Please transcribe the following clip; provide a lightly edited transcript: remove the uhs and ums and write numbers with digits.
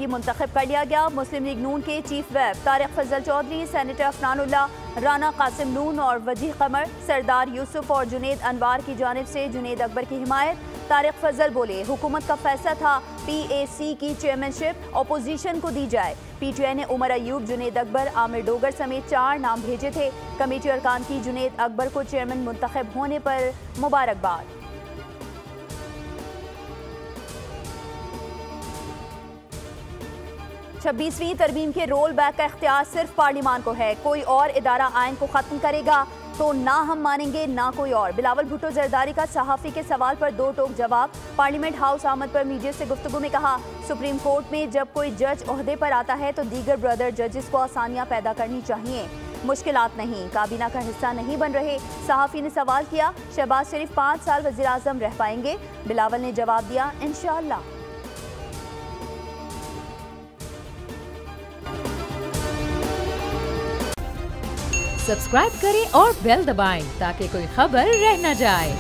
मुंतखब कर लिया गया। मुस्लिम लीग नून के चीफ व्हिप तारिक फजल चौधरी, सेनेटर अफनानुल्लाह, राना कासिम नून और वजीह कमर, सरदार यूसुफ और जुनेद अनवार की जानिब से जुनेद अकबर की हिमायत। तारिक फजल बोले, हुकूमत का फैसला था PAC की चेयरमैनशिप अपोजिशन को दी जाए। PTI ने उमर अयूब, जुनेद अकबर, आमिर डोगर समेत 4 नाम भेजे थे। कमेटी अरकान की जुनेद अकबर को चेयरमैन मुंतखब होने पर मुबारकबाद। 26वीं तरमीम के रोल बैक का इख्तियार सिर्फ पार्लिमान को है। कोई और इदारा आइन को खत्म करेगा तो ना हम मानेंगे ना कोई और। बिलावल भुट्टो जरदारी का सहाफ़ी के सवाल पर दो टोक जवाब। पार्लियामेंट हाउस आमद पर मीडिया से गुफ्तगू में कहा, सुप्रीम कोर्ट में जब कोई जज ओहदे पर आता है तो दीगर ब्रदर जजेस को आसानियां पैदा करनी चाहिए, मुश्किलात नहीं। काबीना का हिस्सा नहीं बन रहे। सहाफ़ी ने सवाल किया, शहबाज शरीफ 5 साल वज़ीर आज़म रह पाएंगे? बिलावल ने जवाब दिया, इंशाअल्लाह। सब्सक्राइब करें और बेल दबाएं ताकि कोई खबर रह न जाए।